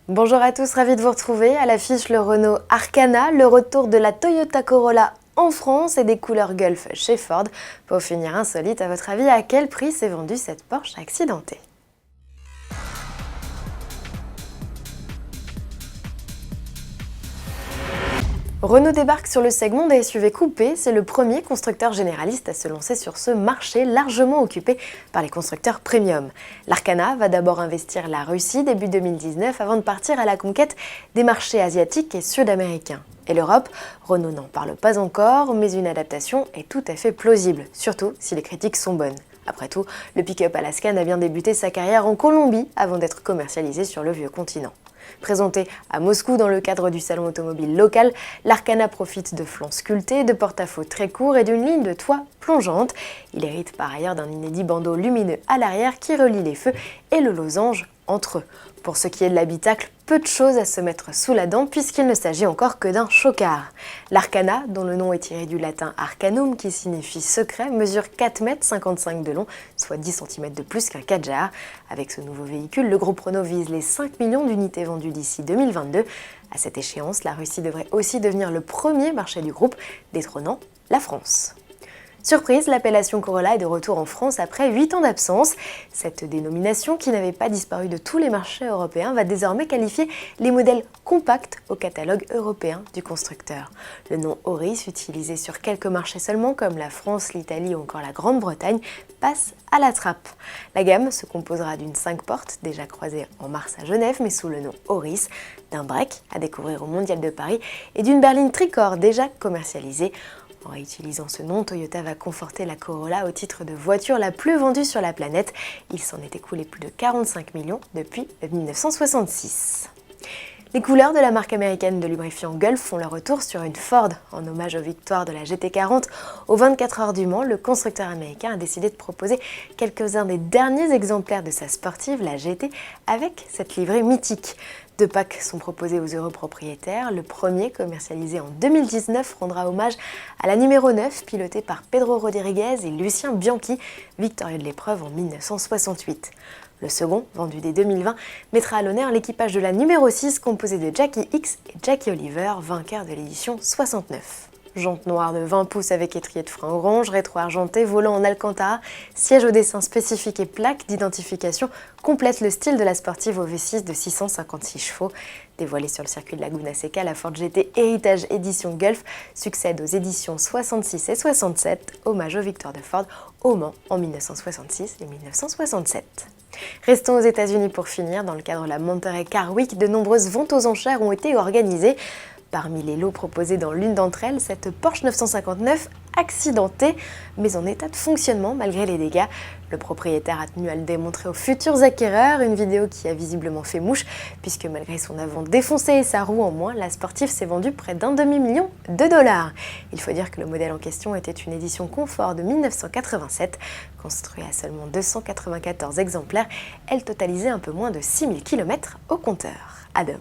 Bonjour à tous, ravi de vous retrouver. À l'affiche, le Renault Arkana, le retour de la Toyota Corolla en France et des couleurs Gulf chez Ford. Pour finir insolite, à votre avis, à quel prix s'est vendue cette Porsche accidentée ? Renault débarque sur le segment des SUV coupés, c'est le premier constructeur généraliste à se lancer sur ce marché largement occupé par les constructeurs premium. L'Arkana va d'abord investir la Russie début 2019 avant de partir à la conquête des marchés asiatiques et sud-américains. Et l'Europe, Renault n'en parle pas encore, mais une adaptation est tout à fait plausible, surtout si les critiques sont bonnes. Après tout, le pick-up Alaskan a bien débuté sa carrière en Colombie avant d'être commercialisé sur le vieux continent. Présenté à Moscou dans le cadre du salon automobile local, l'Arkana profite de flancs sculptés, de porte-à-faux très courts et d'une ligne de toit plongeante. Il hérite par ailleurs d'un inédit bandeau lumineux à l'arrière qui relie les feux et le losange entre eux. Pour ce qui est de l'habitacle, peu de choses à se mettre sous la dent puisqu'il ne s'agit encore que d'un chocard. L'Arkana, dont le nom est tiré du latin arcanum qui signifie secret, mesure 4,55 m de long, soit 10 cm de plus qu'un Kadjar. Avec ce nouveau véhicule, le groupe Renault vise les 5 millions d'unités vendues d'ici 2022. À cette échéance, la Russie devrait aussi devenir le premier marché du groupe, détrônant la France. Surprise, l'appellation Corolla est de retour en France après 8 ans d'absence. Cette dénomination, qui n'avait pas disparu de tous les marchés européens, va désormais qualifier les modèles compacts au catalogue européen du constructeur. Le nom Auris, utilisé sur quelques marchés seulement, comme la France, l'Italie ou encore la Grande-Bretagne, passe à la trappe. La gamme se composera d'une 5 portes, déjà croisée en mars à Genève, mais sous le nom Auris, d'un break à découvrir au Mondial de Paris et d'une berline tricorps déjà commercialisée. En réutilisant ce nom, Toyota va conforter la Corolla au titre de voiture la plus vendue sur la planète. Il s'en est écoulé plus de 45 millions depuis 1966. Les couleurs de la marque américaine de lubrifiant Gulf font leur retour sur une Ford. En hommage aux victoires de la GT40 aux 24 heures du Mans, le constructeur américain a décidé de proposer quelques-uns des derniers exemplaires de sa sportive, la GT, avec cette livrée mythique. 2 packs sont proposés aux heureux propriétaires. Le premier, commercialisé en 2019, rendra hommage à la numéro 9, pilotée par Pedro Rodriguez et Lucien Bianchi, victorieux de l'épreuve en 1968. Le second, vendu dès 2020, mettra à l'honneur l'équipage de la numéro 6, composé de Jackie Hicks et Jackie Oliver, vainqueurs de l'édition 69. Jantes noires de 20 pouces avec étrier de frein orange, rétro argenté, volant en Alcantara, siège au dessin spécifique et plaque d'identification complètent le style de la sportive au V6 de 656 chevaux. Dévoilée sur le circuit de Laguna Seca, la Ford GT Heritage Édition Gulf succède aux éditions 66 et 67, hommage aux victoires de Ford au Mans en 1966 et 1967. Restons aux États-Unis pour finir. Dans le cadre de la Monterey Car Week, de nombreuses ventes aux enchères ont été organisées. Parmi les lots proposés dans l'une d'entre elles, cette Porsche 959 accidentée, mais en état de fonctionnement malgré les dégâts. Le propriétaire a tenu à le démontrer aux futurs acquéreurs, une vidéo qui a visiblement fait mouche, puisque malgré son avant défoncé et sa roue en moins, la sportive s'est vendue près d'un demi-million de dollars. Il faut dire que le modèle en question était une édition confort de 1987, construite à seulement 294 exemplaires. Elle totalisait un peu moins de 6000 km au compteur. À demain.